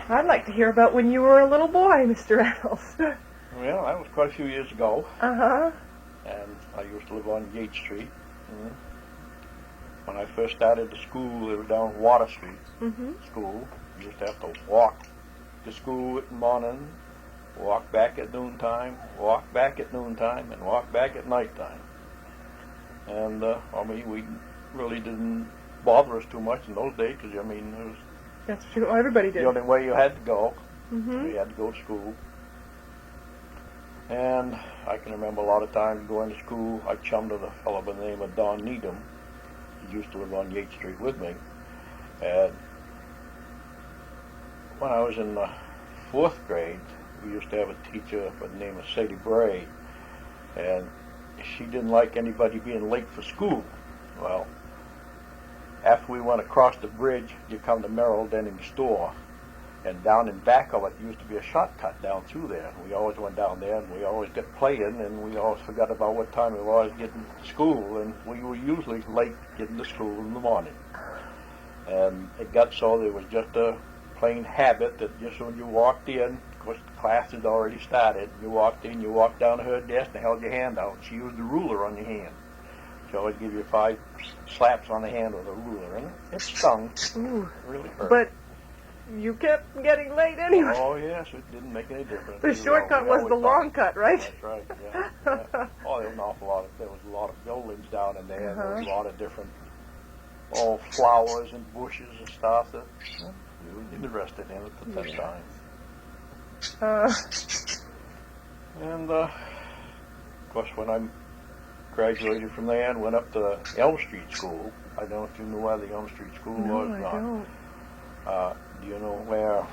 I'd like to hear about when you were a little boy, Mr. Reynolds. Well, that was quite a few years ago, Uh-huh. and I used to live on Gate Street. Mm. When I first started the school, it was down Water Street School. You used to have to walk to school in the morning, walk back at noontime, walk back at noontime, and walk back at nighttime. And, we really didn't bother us too much in those days, because, it was That's true. Oh, everybody did. the only way you had to go. Mm-hmm. You had to go to school. And I can remember a lot of times going to school, I chummed with a fellow by the name of Don Needham. He used to live on Yates Street with me. And when I was in the 4th grade, we used to have a teacher by the name of Sadie Bray, and she didn't like anybody being late for school. Well, after we went across the bridge, you come to Merrill Denning store, and down in back of it used to be a shortcut down through there. We always went down there, and we always got playing, and we always forgot about what time it was getting to school, and we were usually late getting to school in the morning. And it got so there was just a plain habit that just when you walked in, of course the class had already started, you walked in, you walked down to her desk and held your hand out. She used the ruler on your hand. She always give you 5 slaps on the hand with a ruler, and it stung. Ooh. It really hurt. But you kept getting late anyway. Oh yes, it didn't make any difference. The shortcut was the long cut, right? That's right. Yeah. Oh, there was an awful lot. There was a lot of buildings down in there. There was a lot of different, flowers and bushes and stuff that we were interested in at that time. And of course, when I graduated from there and went up to Elm Street School, I don't know if you knew where the Elm Street School was. No, I don't. Do you know where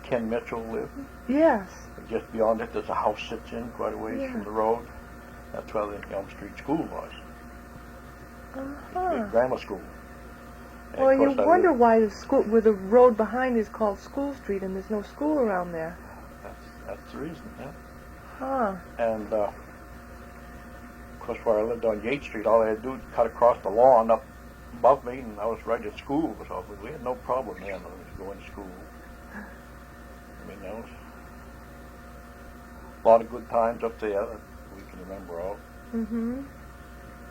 Ken Mitchell lived? Yes. Just beyond it, there's a house sits in quite a ways from the road. That's where the Elm Street School was. Big grammar school. And Well, of you course wonder why the road behind is called School Street and there's no school around there. That's the reason, yeah. Huh. And of course, where I lived on Yates Street, all I had to do was cut across the lawn up above me, and I was right at school. So we had no problem there when I was going to school. There was a lot of good times up there that we can remember all. Mm-hmm.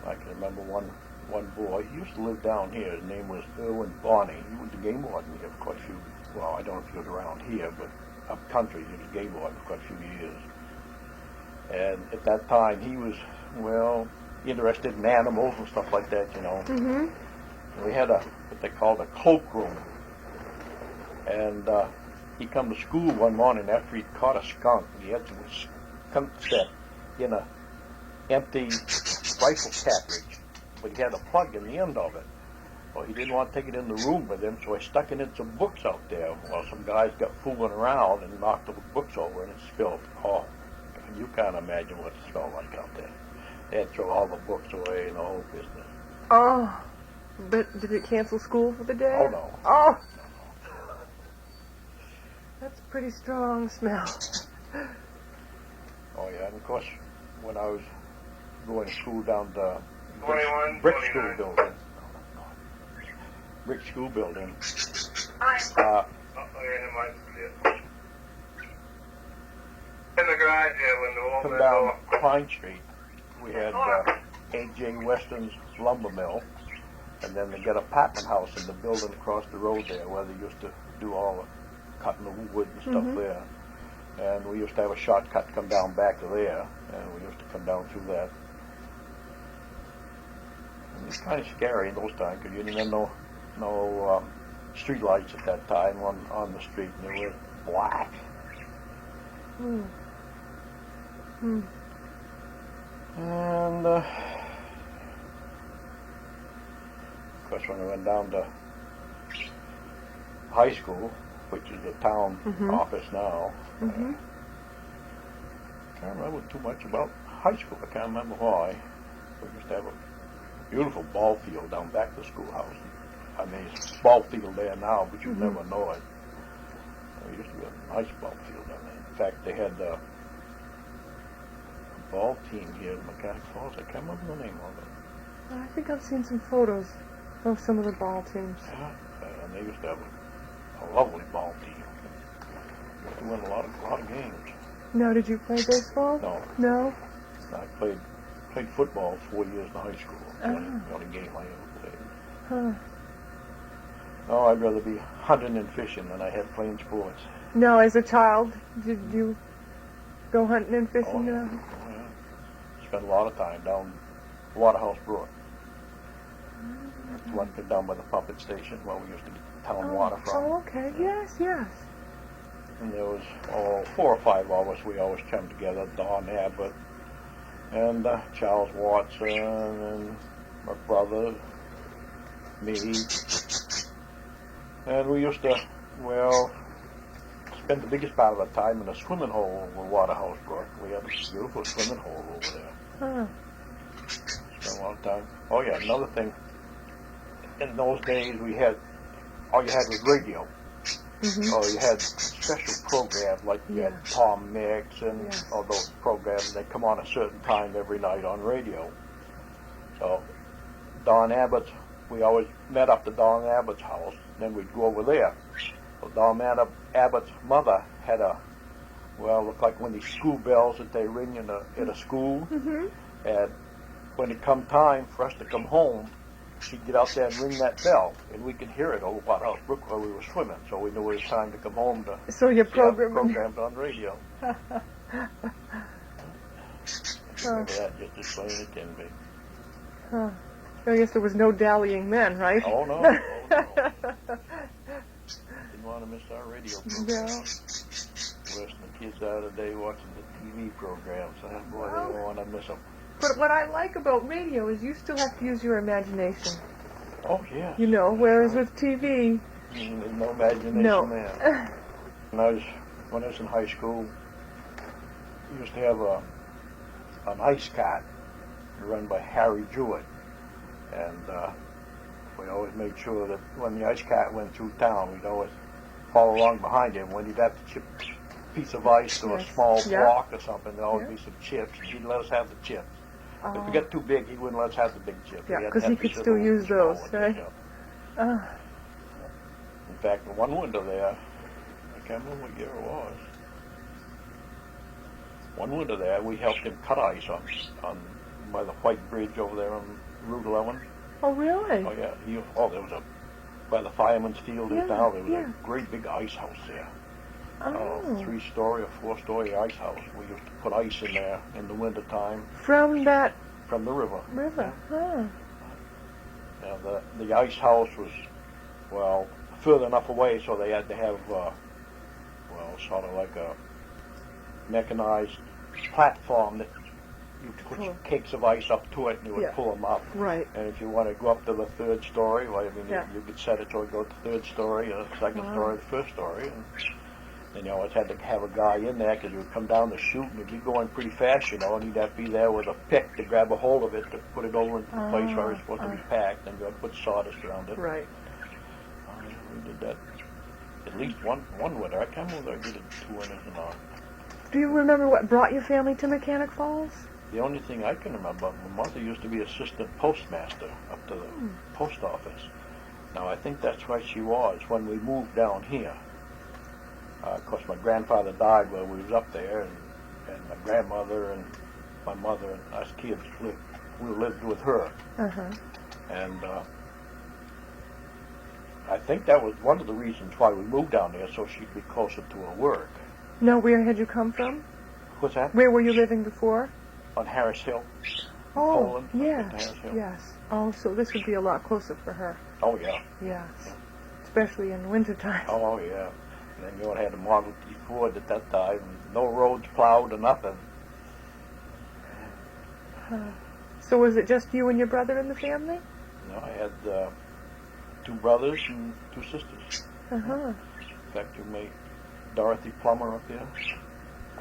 I can remember one boy. He used to live down here. His name was Irwin Bonney. He was the game warden here for quite a few. Well, I don't know if he was around here, but up country he was game warden for quite a few years. And at that time, he was interested in animals and stuff like that, Mm-hmm. We had what they called a cloakroom, and he come to school one morning after he'd caught a skunk. He had some skunk set in a empty rifle cartridge, but he had a plug in the end of it. Well, he didn't want to take it in the room with him, so he stuck it in some books out there. Well, some guys got fooling around and knocked the books over, and it spilled. Oh, you can't imagine what it smelled like out there. They had to throw all the books away and the whole business. Oh, but did it cancel school for the day? Oh, no. Oh, that's a pretty strong smell. Oh, yeah, and of course, when I was going to school down the 21, brick 29. school building, brick school building, In the garage here when the come woman down Pine Street, we had A.J. Weston's lumber mill, and then they got a apartment house in the building across the road there where they used to do all the cutting the wood and stuff there. And we used to have a shortcut come down back of there, and we used to come down through that. And it was kind of scary in those times because you didn't have no street lights at that time on the street, and they were black. Hmm. Hmm. And of course, when I went down to high school, which is the town office now, Mm-hmm. can't remember too much about high school. I can't remember why. We used to have a beautiful ball field down back of the schoolhouse. I mean, it's a ball field there now, but you'd never know it. There used to be a nice ball field down there. In fact, they had a ball team here in Mechanic Falls. I can't remember the name of it. I think I've seen some photos of some of the ball teams. Yeah, and they used to have a lovely ball team. Used to win a lot of games. Now, did you play baseball? No, No? I played football 4 years in high school. Oh. The only game I ever played. Huh. No, I'd rather be hunting and fishing than I had playing sports. Now, as a child, did you go hunting and fishing? Oh, yeah. Oh, yeah. Spent a lot of time down Waterhouse Brook. One down by the puppet station where we used to get town water from. Oh, okay. Yes, yes. And there was 4 or 5 of us. We always chummed together. Don Abbott and Charles Watson and my brother, me. And we used to, spend the biggest part of our time in a swimming hole over Waterhouse Brook. We had a beautiful swimming hole over there. Huh. Spent a lot of time. Oh yeah, another thing. In those days, all you had was radio. Mm-hmm. Oh, you had special programs like you had Tom Mix and all those programs. They come on a certain time every night on radio. So Don Abbott's, we always met up to Don Abbott's house. Then we'd go over there. So Don Abbott's mother had looked like one of these school bells that they ring in a school. Mm-hmm. And when it come time for us to come home, she'd get out there and ring that bell, and we could hear it over Waterhouse Brook while we were swimming, so we knew it was time to come home to so your see our program programs on radio. Remember that just as plain as it can be. Huh. I guess there was no dallying then, right? Oh, no. Oh, no. Didn't want to miss our radio program. No. Listening to kids out of the day watching the TV programs. Boy, they don't want to miss them. But what I like about radio is you still have to use your imagination. Oh, yeah. You know, whereas with TV... There's no imagination there. When I was in high school, we used to have an ice cart run by Harry Jewett. And we always made sure that when the ice cart went through town, we'd always follow along behind him. When he'd have to chip a piece of ice to a small block or something, there'd always be some chips. He'd let us have the chips. If we got too big, he wouldn't let us have the big chips. Yeah, because he could still use those, right? In fact, one winter there, I can't remember what year it was. One winter there, we helped him cut ice on by the White Bridge over there on Route 11. Oh, really? Oh, yeah. There was by the fireman's field now, there was a great big ice house there. Oh. 3-story or 4-story ice house. We used to put ice in there in the winter time. From that... From the river. River, huh. Now, the ice house was, further enough away so they had to have, sort of like a mechanized platform that you put cakes of ice up to it and you would pull them up. Right. And if you want to go up to the 3rd story, you could set it so it go to the 3rd story, or 2nd story, the 1st story. And you always had to have a guy in there because you would come down the chute and you'd be going pretty fast, and you'd have to be there with a pick to grab a hold of it to put it over into the place where it's supposed to be packed, and you would put sawdust around it. Right. We did that at least one winter. I can't remember if I did it 2 winters or not. Do you remember what brought your family to Mechanic Falls? The only thing I can remember, my mother used to be assistant postmaster up to the post office. Now, I think that's where she was when we moved down here. Of course, my grandfather died while we was up there, and my grandmother and my mother and us kids lived with her. Uh-huh. And I think that was one of the reasons why we moved down there, so she'd be closer to her work. Now, where had you come from? What's that? Where were you living before? On Harris Hill. Oh, Poland, yes, yes. Oh, so this would be a lot closer for her. Oh, yeah. Yes, especially in wintertime. Oh, yeah. And then you had a Model T Ford at that time, no roads plowed or nothing. So was it just you and your brother in the family? No, I had 2 brothers and 2 sisters. Uh-huh. In fact, you made Dorothy Plummer up there.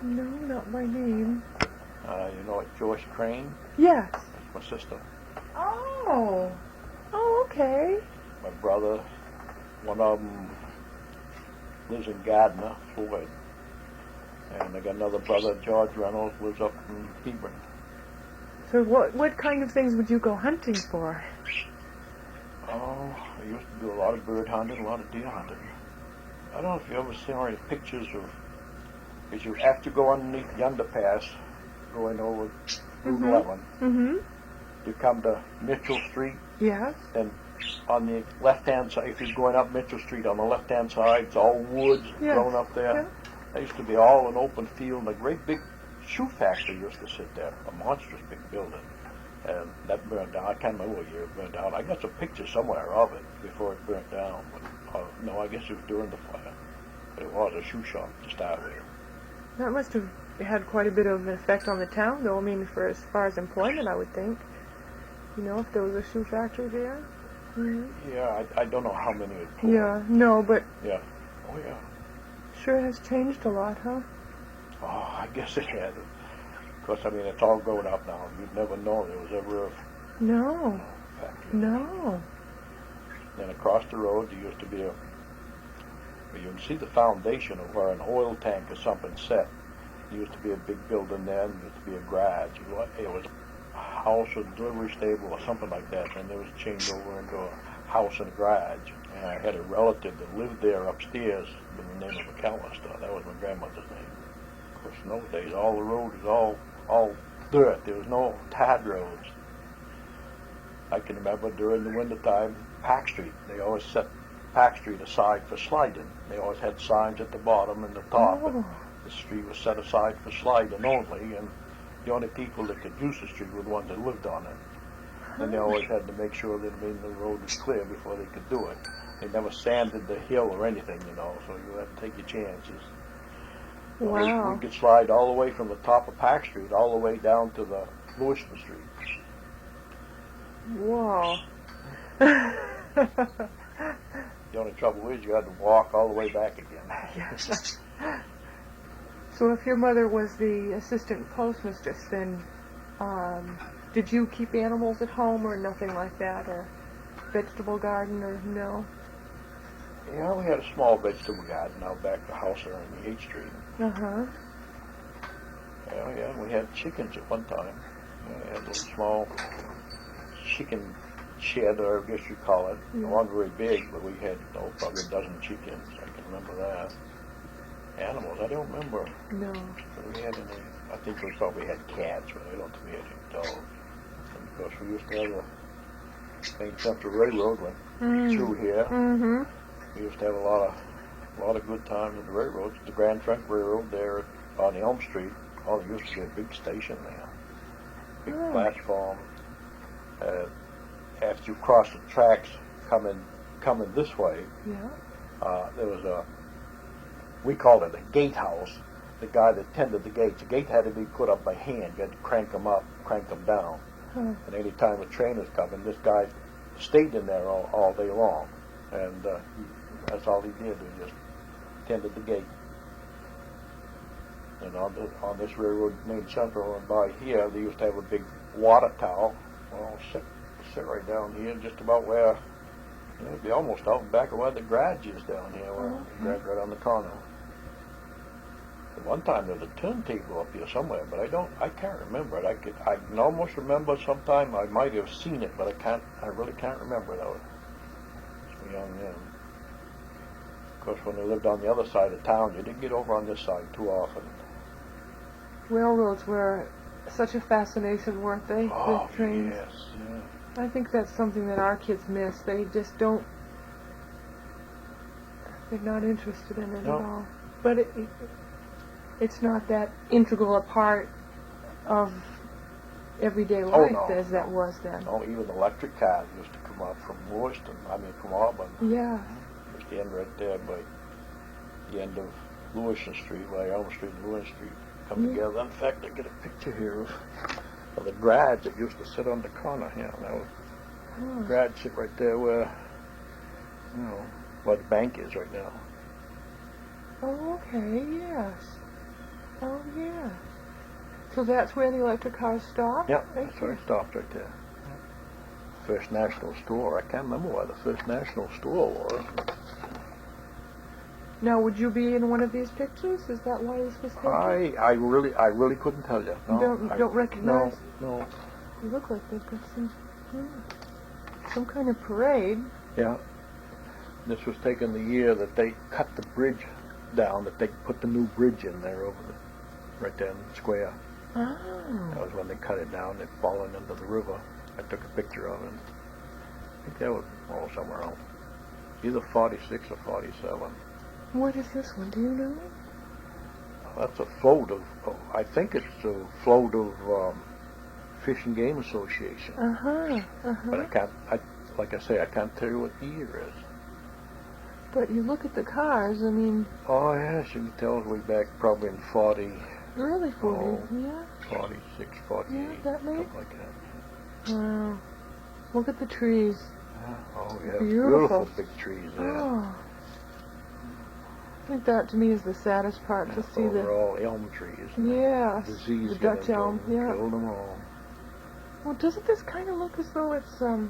No, not by name. You know what, Joyce Crane? Yes. That's my sister. Oh. Oh, okay. My brother, one of them lives in Gardner, Floyd. And I got another brother, George Reynolds, lives up in Hebron. So what kind of things would you go hunting for? Oh, I used to do a lot of bird hunting, a lot of deer hunting. I don't know if you ever seen any pictures of, as you after you go underneath the underpass, going over Route 11, Mm-hmm. you come to Mitchell Street, Yes. and on the left-hand side, if you're going up Mitchell Street, on the left-hand side, it's all woods Yes. grown up there. Yeah. There used to be all an open field, and a great big shoe factory used to sit there, a monstrous big building. And that burned down. I can't remember what year it burned down. I got some pictures somewhere of it before it burnt down. But, no, I guess it was during the fire. But it was a shoe shop to start with. That must have had quite a bit of an effect on the town, though. I mean, for as far as employment, I would think. You know, if there was a shoe factory there. Mm-hmm. Yeah, I don't know how many it pulled. Yeah, no, but Yeah. Oh, yeah. sure has changed a lot, huh? Oh, I guess it had. Of course, I mean, it's all grown up now. You'd never know there was ever a No, factory. no. Then across the road, there used to be a, well, you can see the foundation of where an oil tank or something set. There used to be a big building there, and there used to be a garage. It was a house or delivery stable or something like that, and it was changed over into a house and a garage. And I had a relative that lived there upstairs with the name of McAllister. That was my grandmother's name. Of course, in those days, all the road was all dirt. There was no tarred roads. I can remember during the wintertime, Park Street, they always set Park Street aside for sliding. They always had signs at the bottom and the top. Oh. The street was set aside for sliding only, and the only people that could use the street were the ones that lived on it. And they always had to make sure that the road was clear before they could do it. They never sanded the hill or anything, you know, so you had to take your chances. Wow. We could slide all the way from the top of Park Street all the way down to the Lewiston Street. Whoa. The only trouble is you had to walk all the way back again. Yes. So if your mother was the assistant postmistress, then did you keep animals at home or nothing like that, or vegetable garden, or no? Yeah, we had a small vegetable garden out back the house there on the 8th Street. Uh-huh. Yeah, we had chickens at one time. We had a little small chicken shed, or I guess you call it. Yeah. It wasn't very big, but we had probably a dozen chickens. I can remember that. Animals, I don't remember. No. But we had any, I think we probably had cats, but I don't think we had any dogs. And of course, we used to have the Maine Central Railroad went through here. Mm-hmm. We used to have a lot of good times at the railroads. The Grand Trunk Railroad there on Elm Street. Oh, there used to be a big station there, big platform. After you cross the tracks coming this way, Yeah. there was we called it a gatehouse. The guy that tended the gates. The gate had to be put up by hand. You had to crank them up, crank them down. Huh. And any time a train was coming, this guy stayed in there all day long. And that's all he did, was just tended the gate. And on this railroad, Maine Central, and by here, they used to have a big water tower. Well, sit right down here, just about where, it'd be almost out back of where the garage is down here, where the garage right on the corner. At one time there was a turntable up here somewhere, but I can't remember it. I can almost remember sometime I might have seen it, but I really can't remember it. I was so young then. Of course, when they lived on the other side of town, you didn't get over on this side too often. Railroads were such a fascination, weren't they? Oh, with trains. yes, yeah. I think that's something that our kids miss. They just don't. They're not interested in it No. at all. But it's not that integral a part of everyday life no, as that was then. Oh, even electric cars used to come up from Lewiston, from Auburn. Yeah. Used to end right there by the end of Lewiston Street, by Elm Street and Lewiston Street, come together. In fact, I get a picture here of the garage that used to sit on the corner here. That was the garage sit right there where, where the bank is right now. Oh, okay, yes. Oh, yeah. So that's where the electric cars stop? Yeah, that's where it stopped right there. First National Store. I can't remember where the First National Store was. Now, would you be in one of these pictures? Is that why this was taken? I really couldn't tell you. No, Don't recognize? No. You look like they've got some kind of parade. Yeah. This was taken the year that they cut the bridge down, that they put the new bridge in there over the, right there in the square. Oh. That was when they cut it down. It fallen into the river. I took a picture of it. I think that was somewhere else. Either 46 or 47. What is this one? Do you know? That's a float of, I think it's a float of Fish and Game Association. But I can't, like I say, I can't tell you what the year is. But you look at the cars, I mean... Oh, yes, you can tell it's way back probably in 40. Really, 40, yeah. 46, 48, Yeah, that late? something like that. Wow. Look at the trees. Yeah. Oh, yeah, Beautiful. beautiful big trees there. Oh. I think that to me is the saddest part, to see Those the... are all elm trees. Yes, Disease the Dutch elm, yeah. Killed them all. Well, doesn't this kind of look as though it's, I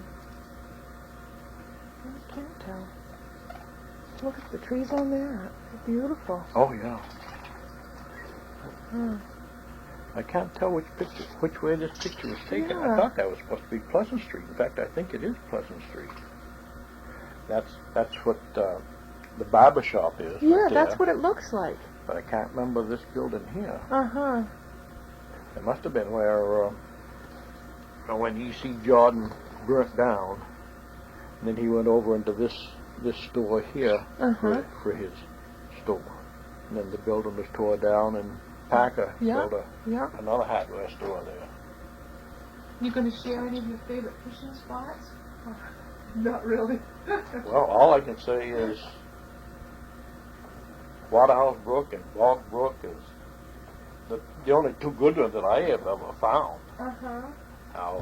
can't tell. Look at the trees on there. They're beautiful. Oh, yeah. Hmm. I can't tell which way this picture was taken. Yeah. I thought that was supposed to be Pleasant Street. In fact, I think it is Pleasant Street. That's what the barber shop is. Yeah, right that's there. what it looks like. But I can't remember this building here. Uh-huh. It must have been where when E.C. Jordan burnt down, and then he went over into this store here for his store. And then the building was tore down, and Parker built another hardware store there. You going to share any of your favorite fishing spots? Oh, not really. Well, all I can say is Waterhouse Brook and Bog Brook is the only two good ones that I have ever found. Uh-huh. Now,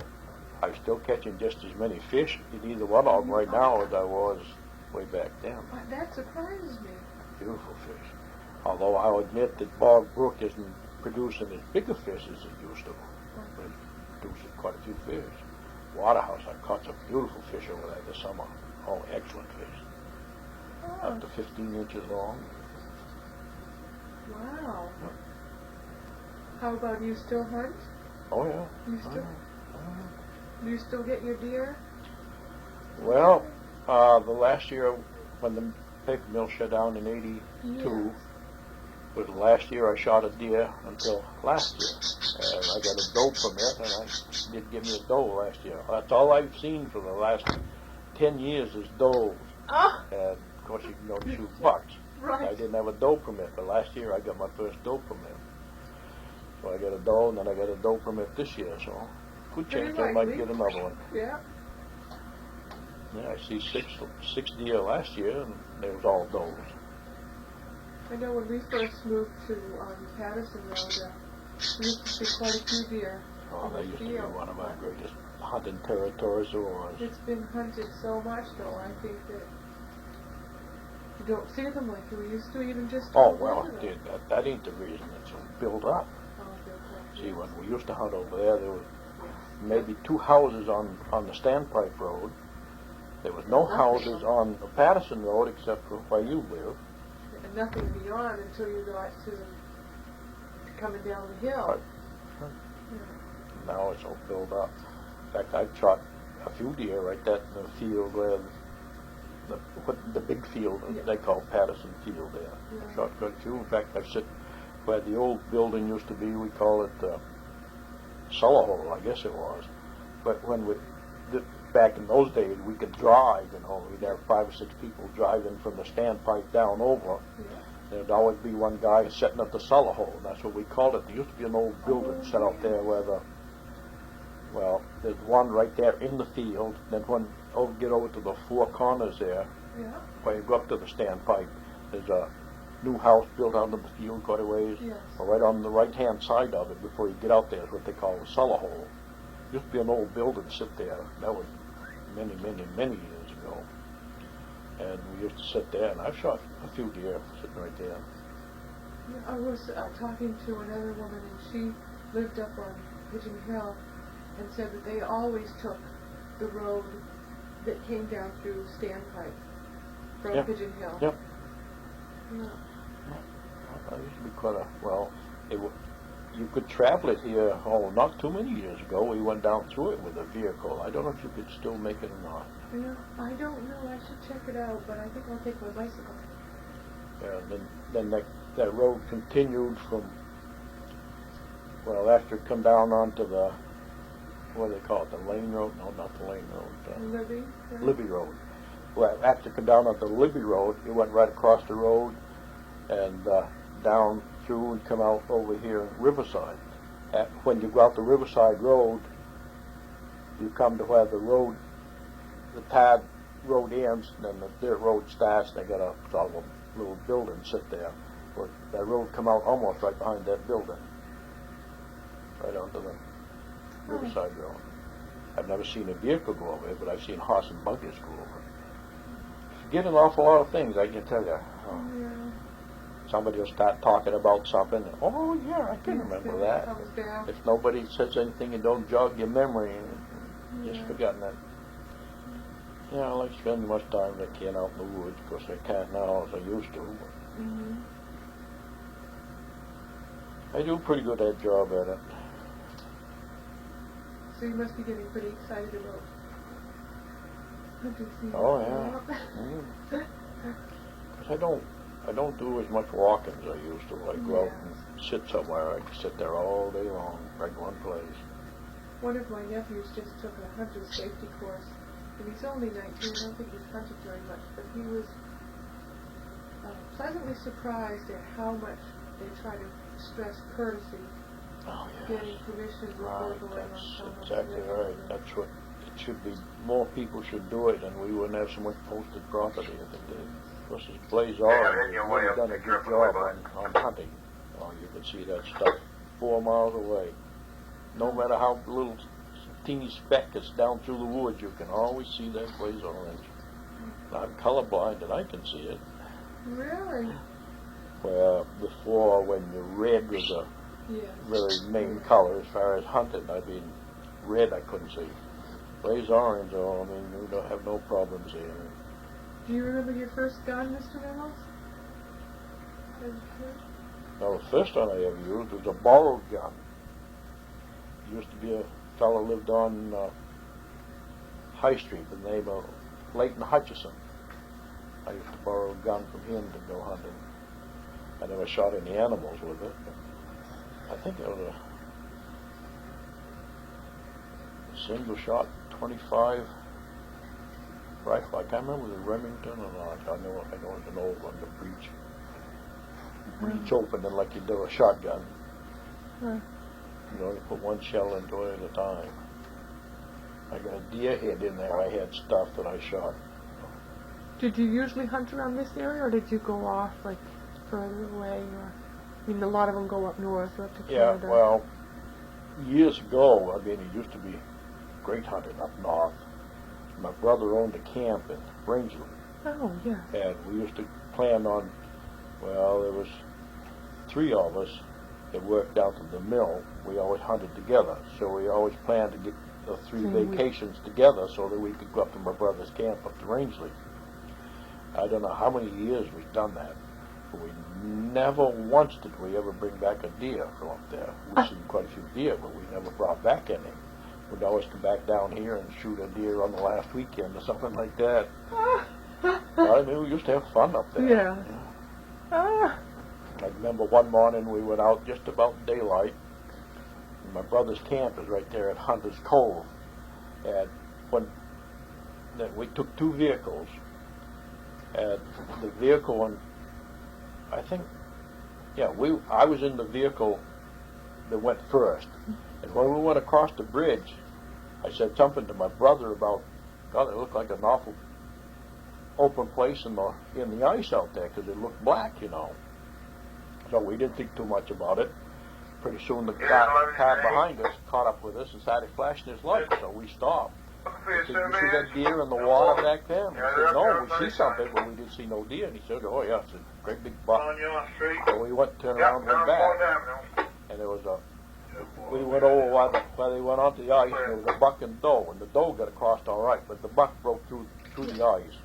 I'm still catching just as many fish in either one of them right now as I was way back then. That surprises me. Beautiful fish. Although I'll admit that Bog Brook isn't producing as big a fish as it used to. But it's producing quite a few fish. Waterhouse, I caught some beautiful fish over there this summer. Oh, excellent fish. Oh. Up to 15 inches long. Wow. How about you still hunt? Oh, yeah. You still? Do you still get your deer? Well, the last year when the paper mill shut down in 82 was the last year I shot a deer until last year. And I got a doe permit, and I did give me a doe last year. That's all I've seen for the last 10 years is does. Ah. And of course you can only shoot bucks. Right. I didn't have a doe permit, but last year I got my first doe permit. So I got a doe, and then I got a doe permit this year, so good chance I might get another one. Yeah. Yeah, I see six deer last year, and they was all does. I know when we first moved to Patterson Road, we used to see quite a few deer. Oh, in that the used to be field. one of our greatest hunting territories there was. It's been hunted so much, though, I think that you don't see them like you used to, even just... Oh, well, it did. That ain't the reason. It's built up. Oh, okay. See, when we used to hunt over there was maybe 2 houses on the Standpipe Road. There was no houses on the Patterson Road except for where you live. And nothing beyond until you got to coming down the hill. Right. Yeah. Now it's all built up. In fact, I've shot a few deer right there in the field where the big field they call Patterson Field there. Yeah. Shot quite a few. In fact, I've sit where the old building used to be. We call it cellar hole, I guess it was. But when back in those days, we could drive. We'd have 5 or 6 people driving from the Standpipe down over. Yeah. There'd always be one guy sitting at the cellar hole, and that's what we called it. There used to be an old building set out there where there's one right there in the field, then get over to the 4 corners there, where you go up to the Standpipe, there's a new house built out of the field quite a ways. Yes. Right on the right-hand side of it, before you get out there, is what they call the cellar hole. Used to be an old building sit there. That was many, many, many years ago. And we used to sit there, and I've shot a few deer sitting right there. I was talking to another woman, and she lived up on Pigeon Hill, and said that they always took the road that came down through Standpipe from Pigeon Hill. Yep. Yeah. That used to be quite you could travel it here, not too many years ago. We went down through it with a vehicle. I don't know if you could still make it or not. Yeah, I don't know. I should check it out, but I think I'll take my bicycle. Yeah, then that road continued from, well, after it come down onto the, what do they call it, the Lane Road? No, not the Lane Road. Libby? Libby Road. Well, after it come down onto the Libby Road, it went right across the road and down through and come out over here in Riverside. When you go out the Riverside Road, you come to where the road, the pad road ends, and then the dirt road starts, and they got a sort of a little building sit there. Where that road come out almost right behind that building, right onto the Riverside Road. I've never seen a vehicle go over it, but I've seen horse and buggies go over it. Forget an awful lot of things, I can tell you. Yeah. Somebody will start talking about something, and, oh yeah, I can remember that. If nobody says anything, and don't jog your memory, and just forgotten that. Yeah, I like spending much time as I can out in the woods. Of course, I can't now as I used to. But I do pretty good at that job at it. So you must be getting pretty excited about hunting season. Oh yeah. 'Cause I don't do as much walking as I used to. I go out and sit somewhere. I can sit there all day long, right in one place. One of my nephews just took a hunter's safety course, and he's only 19. I don't think he's hunted very much, but he was pleasantly surprised at how much they try to stress courtesy. Oh yeah. Getting permission before Right, going on that's someone's exactly land. right. That's what it should be. More people should do it, and we wouldn't have so much posted property if it did. Of course, it's Blaze Orange has really done a good job on hunting. Oh, you can see that stuff 4 miles away. No matter how little teeny speck it's down through the woods, you can always see that Blaze Orange. I'm colorblind, and I can see it. Really? Where before, when the red was a very main color as far as hunting, I mean, red I couldn't see. Blaze Orange, oh, I mean, you don't have no problems there. Do you remember your first gun, Mr. Reynolds? Now, the first one I ever used was a borrowed gun. Used to be a fellow lived on High Street, the name of Leighton Hutchison. I used to borrow a gun from him to go hunting. I never shot any animals with it. I think it was a single shot 25 rifle. I can't remember the Remington or not. I know it was an old one, the breech open and like you do a shotgun. You only put one shell into it at a time. I got a deer head in there. I had stuff that I shot. Did you usually hunt around this area, or did you go off like further away? Or I mean, a lot of them go up north, up to Canada. Yeah, well, years ago, I mean, it used to be great hunting up north. My brother owned a camp in Reynolds. Oh, yeah. And we used to plan on, well, there was 3 of us that worked down to the mill. We always hunted together, so we always planned to get the 3 vacations together so that we could go up to my brother's camp up to Rangeley. I don't know how many years we've done that, but we never once did we ever bring back a deer from up there. We've seen quite a few deer, but we never brought back any. We'd always come back down here and shoot a deer on the last weekend or something like that. I mean, we used to have fun up there. Yeah. I remember one morning we went out just about daylight. And my brother's camp is right there at Hunter's Cove. And then we took 2 vehicles. And the vehicle one, I think, I was in the vehicle that went first. And when we went across the bridge, I said something to my brother about, God, it looked like an awful open place in the ice out there because it looked black, you know. So we didn't think too much about it. Pretty soon the car behind us caught up with us and started flashing his lights, so we stopped. I said, you see that deer in the water back there? And he said, no, we see something, but we didn't see no deer. And he said, oh yeah, it's a great big buck. So we turned around and went back. And there was we went over while they went onto the ice, and there was a buck and doe, and the doe got across all right, but the buck broke through the ice.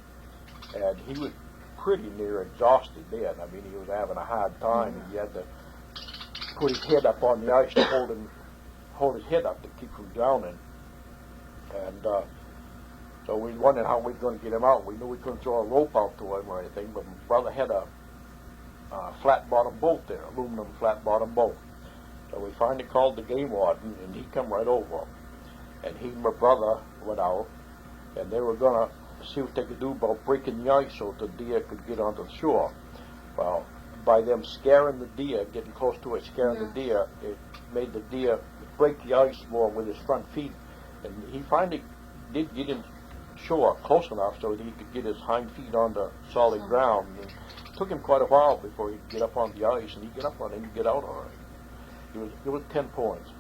And he was pretty near exhausted then. I mean, he was having a hard time. He had to put his head up on the ice to hold his head up to keep from drowning. And so we wondered how we were going to get him out. We knew we couldn't throw a rope out to him or anything, but my brother had a flat bottom boat there, aluminum flat bottom boat. So we finally called the game warden, and he come right over. And he and my brother went out, and they were going to see what they could do about breaking the ice so the deer could get onto the shore. Well, by them scaring the deer, getting close to it, scaring the deer, it made the deer break the ice more with his front feet. And he finally did get him shore close enough so that he could get his hind feet on the solid ground. And it took him quite a while before he'd get up on the ice, and he'd get up on it and get out all right. It was 10 points.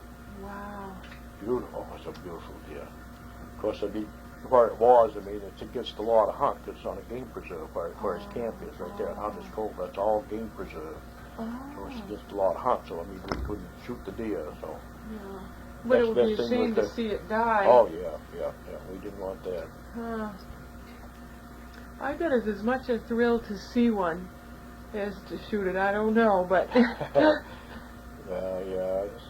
Wow. Beautiful. Oh, it's a beautiful deer. Of course, I mean, where it was, I mean, it's against the law to hunt because it's on a game preserve where his camp is, right there at Hunter's Cove. That's all game preserve. So it's against the law to hunt, so I mean, we couldn't shoot the deer, so. Yeah. But it would be a Best thing shame was to see it die. Oh, yeah, we didn't want that. I bet it's as much a thrill to see one as to shoot it. I don't know, but... Yeah, it's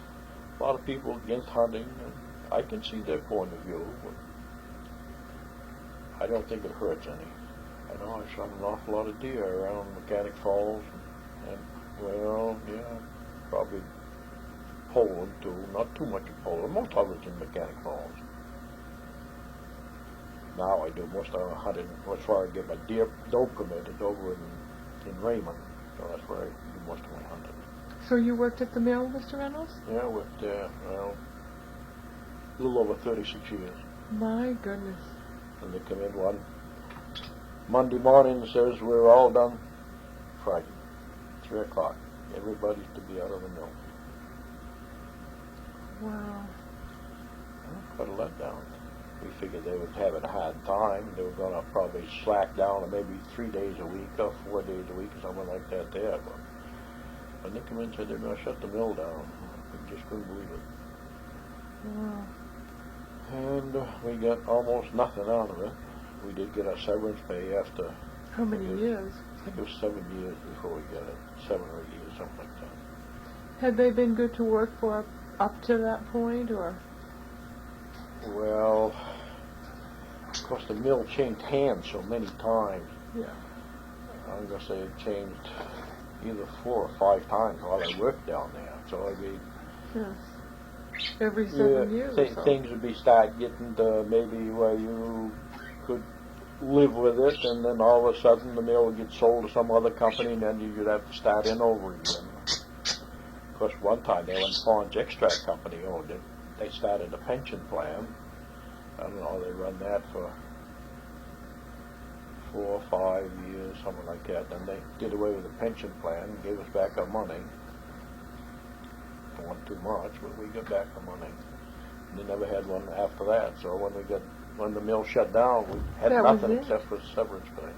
a lot of people against hunting, and I can see their point of view, but I don't think it hurts any. I know I shot an awful lot of deer around Mechanic Falls, and well, yeah, probably Poland too. Not too much in Poland. Most of it's in Mechanic Falls. Now I do most of the hunting as far as I get my deer doe permitted over in Raymond, so that's where I do most of my hunting. So you worked at the mill, Mr. Reynolds? Yeah, I worked there, well, a little over 36 years. My goodness. And they come in one Monday morning and says, we're all done Friday, 3 o'clock. Everybody's to be out of the mill. Wow. Quite a letdown. We figured they would have a hard time. They were going to probably slack down to maybe 3 days a week or 4 days a week or something like that there. But when they come in and said they're going to shut the mill down, we just couldn't believe it. Wow. And we got almost nothing out of it. We did get our severance pay after... How many years? I think it was 7 years before we got it. 7 or 8 years, something like that. Had they been good to work for up to that point, or? Well, of course the mill changed hands so many times. Yeah. I'm going to say it changed either 4 or 5 times while I worked down there. So I mean... Yes. Every 7 years or so. Things would be start getting to maybe where you could live with it, and then all of a sudden the mill would get sold to some other company, and then you'd have to start in over again. Of course, one time they went Farms Extract Company owned it. They started a pension plan. I don't know, they run that for 4 or 5 years, something like that. Then they did away with the pension plan, gave us back our money. It wasn't too much, but we got back the money. And they never had one after that. So when the mill shut down, we had nothing except for severance pay.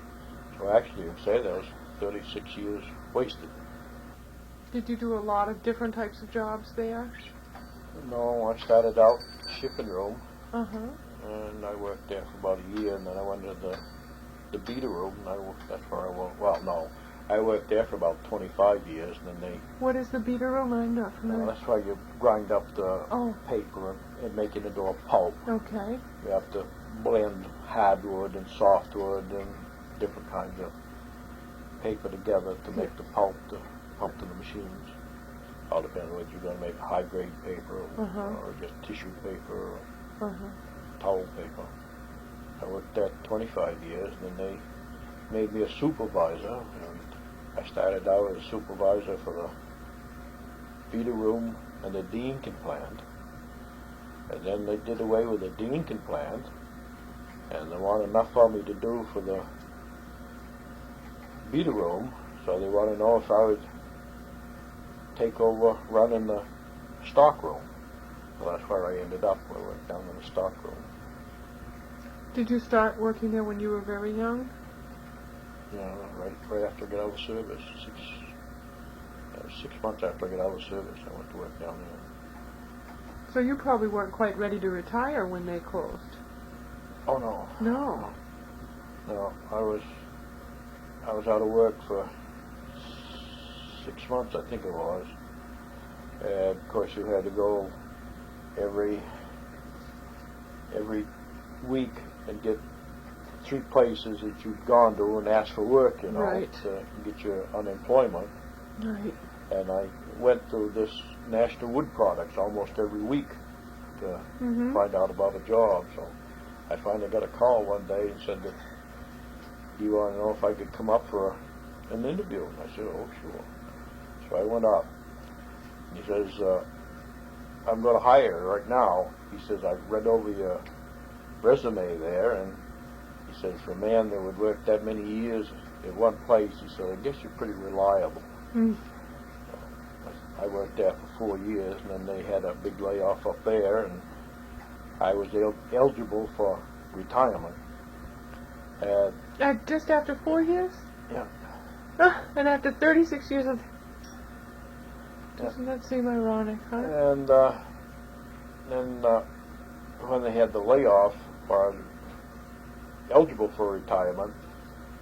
So actually, you'd say that was 36 years wasted. Did you do a lot of different types of jobs there? No, I started out shipping room, Uh-huh. and I worked there for about a year, and then I went to the beater room, and that's where I worked. Well, no, I worked there for about 25 years, and then they... What is the beater room? I'm not familiar. Well, that's why you grind up the paper and make it into a pulp. Okay. You have to blend hardwood and softwood and different kinds of paper together to make the pulp to pump to the machines. All depends on whether you're going to make high-grade paper or just tissue paper or towel paper. I worked there 25 years, and then they made me a supervisor. And I started out as a supervisor for the feeder room and the de-inking plant. And then they did away with the de-inking plant, and they wanted enough for me to do for the beater room, so they wanted to know if I would take over running the stock room. So that's where I ended up. I worked down in the stock room. Did you start working there when you were very young? Yeah, right after I got out of service. 6 months after I got out of service, I went to work down there. So you probably weren't quite ready to retire when they closed. Oh no. No. No, I was out of work for 6 months, I think it was. And of course you had to go every week and get 3 places that you'd gone to and ask for work, you know, Right. to get your unemployment. Right. And I went to this National Wood Products almost every week to find out about a job. So I finally got a call one day and said that, "Do you want to know if I could come up for an interview?" And I said, "Oh, sure." So I went up. He says, "I'm going to hire you right now." He says, "I've read over your resume there, and he says, for a man that would work that many years at one place, he said, I guess you're pretty reliable." Mm. I worked there for 4 years, and then they had a big layoff up there, and I was eligible for retirement. And Just after 4 years? yeah, And after 36 years of... Yeah. Doesn't that seem ironic, huh? and then when they had the layoff, or I was eligible for retirement,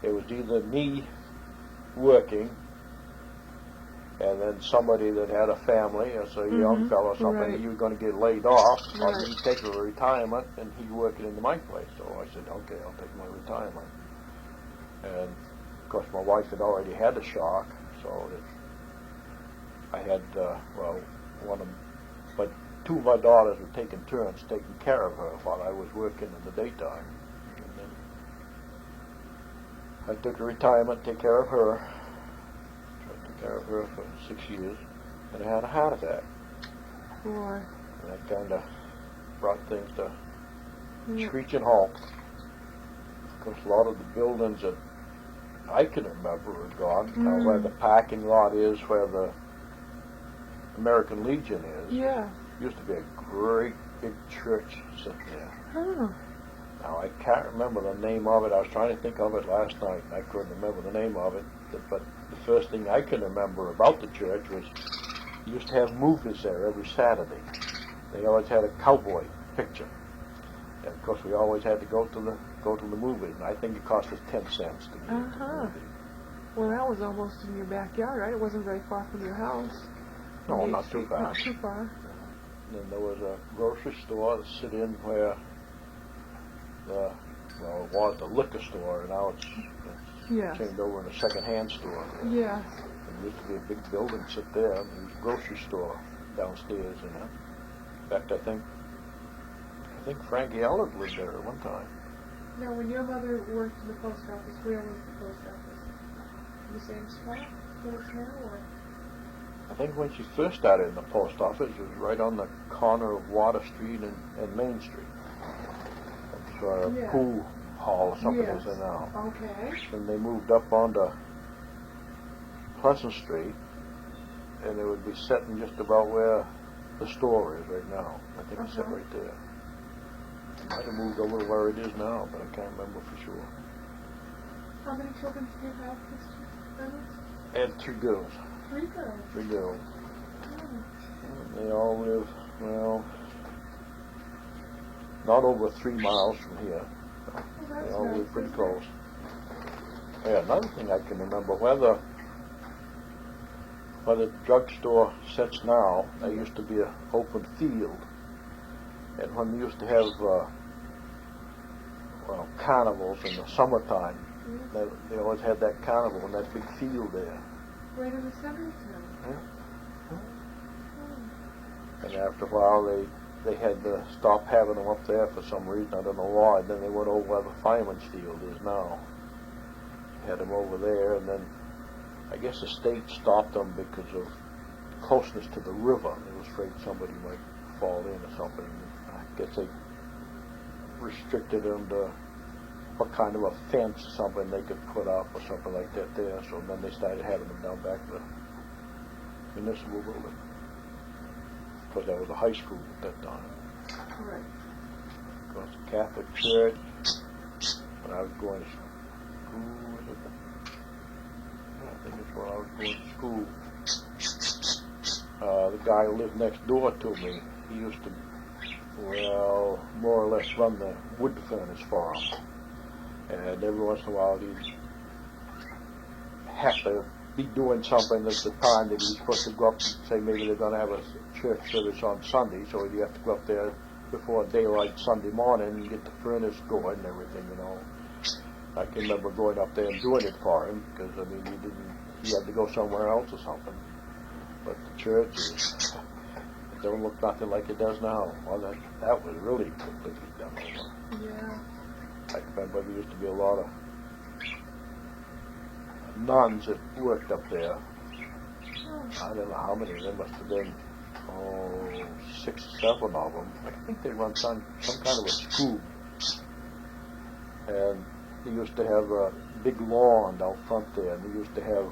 it was either me working, and then somebody that had a family, as a young fellow or something, Right. that you were going to get laid off, or Right. me taking a retirement, and he working into my place. So I said, okay, I'll take my retirement. And of course, my wife had already had a shock, so I had, but 2 of my daughters were taking turns taking care of her while I was working in the daytime. And then I took a retirement, take care of her. So I took care of her for 6 years, and I had a heart attack. Boy. And that kind of brought things to Yeah. screeching halt. Of course, a lot of the buildings that I can remember are gone. Now, where the parking lot is, where the American Legion is, Yeah. used to be a great big church sitting there. Oh. Now, I can't remember the name of it. I was trying to think of it last night, and I couldn't remember the name of it. But the first thing I can remember about the church was you used to have movies there every Saturday. They always had a cowboy picture. And of course, we always had to go to the movies. And I think it cost us 10 cents to get into the movie. Well, that was almost in your backyard, right? It wasn't very far from your house. No, Main not too Street, far. Not too far. And then there was a grocery store to sit in where it was the liquor store, and now it's Yes. changed over in a second-hand store. Yes. There used to be a big building sit there, and there was a grocery store downstairs in it. In fact, I think Frankie Allard lived there at one time. Now, when your mother worked in the post office, where was the post office? In the same spot that it's now, or? I think when she first started in the post office, it was right on the corner of Water Street and Main Street. That's where a pool hall or something is there now. Okay. Then they moved up onto Pleasant Street, and it would be sitting just about where the store is right now. I think it's set right there. It might have moved over to where it is now, but I can't remember for sure. How many children do you have, Mr. Reynolds? I had 3 girls. 3 girls. 3 girls. Oh. They all live, not over 3 miles from here. Well, that's They all nice, live pretty isn't close. Yeah, another thing I can remember, where the drugstore sits now, there used to be an open field. And when we used to have, carnivals in the summertime, they always had that carnival in that big field there. Right in the center of town. Yeah. Oh. And after a while, they had to stop having them up there for some reason. I don't know why. Then they went over where the fireman's field is now. Had them over there, and then I guess the state stopped them because of closeness to the river. They was afraid somebody might fall in or something. I guess they restricted them to what kind of a fence or something they could put up or something like that there. So then they started having them down back to the municipal building. Because that was a high school at that time. Right. Because the Catholic Church, when I was going to school, I think it's when I was going to school. The guy who lived next door to me, he used to, more or less run the wood furnace for him. And every once in a while he'd have to be doing something at the time that he's supposed to go up and say maybe they're going to have a church service on Sunday, so you have to go up there before daylight Sunday morning and get the furnace going and everything, you know. I can remember going up there and doing it for him, because, I mean, he had to go somewhere else or something. But the church it don't look nothing like it does now. Well, that was really completely done over. Yeah. I remember there used to be a lot of nuns that worked up there. I don't know how many. There must have been 6 or 7 of them. I think they run some kind of a school. And they used to have a big lawn out front there, and they used to have,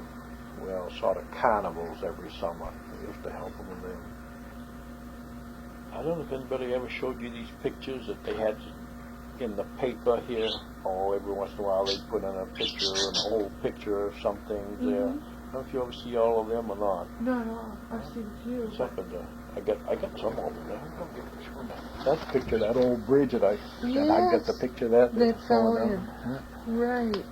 well, sort of carnivals every summer. They used to help them with them. I don't know if anybody ever showed you these pictures that they had in the paper here. Oh, every once in a while they put in a picture, an old picture of something there. I don't know if you ever see all of them or not. Not all. I've seen a few. It's up in the, I got some of them there. That picture, that old bridge that I got the picture of that. That fell in. Yeah. Right.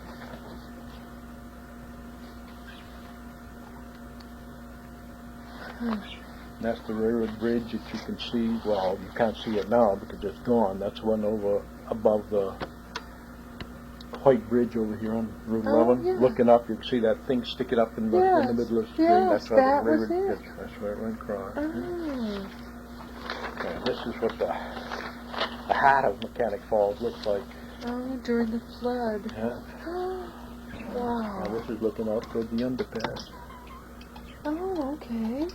That's the railroad bridge that you can see. Well, you can't see it now because it's gone. That's one over above the white bridge over here on Route 11. Yeah. Looking up, you can see that thing sticking up in the middle of the screen. Yes, That's where that the was railroad it. bridge. That's where it went across. Oh. And this is what the heart of Mechanic Falls looks like. Oh, during the flood. Yeah. Wow. Now this is looking out toward the underpass. Oh, okay.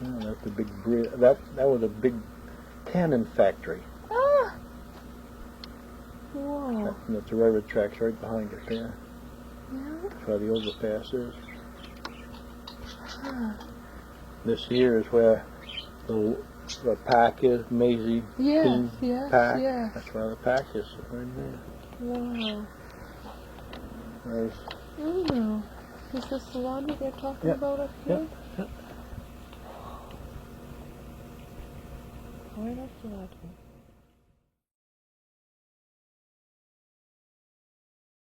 Yeah, that's the big bridge. That was a big cannon factory. Ah. Wow. That's the railroad tracks right behind it there. Yeah. That's where the overpass is. Huh. This here is where the pack is, Maisie Yes, King yes, pack. yes. That's where the pack is, right there. Wow. There's, Oh. Is this the one that they're talking Yeah. about up here? yeah. Right up to that one.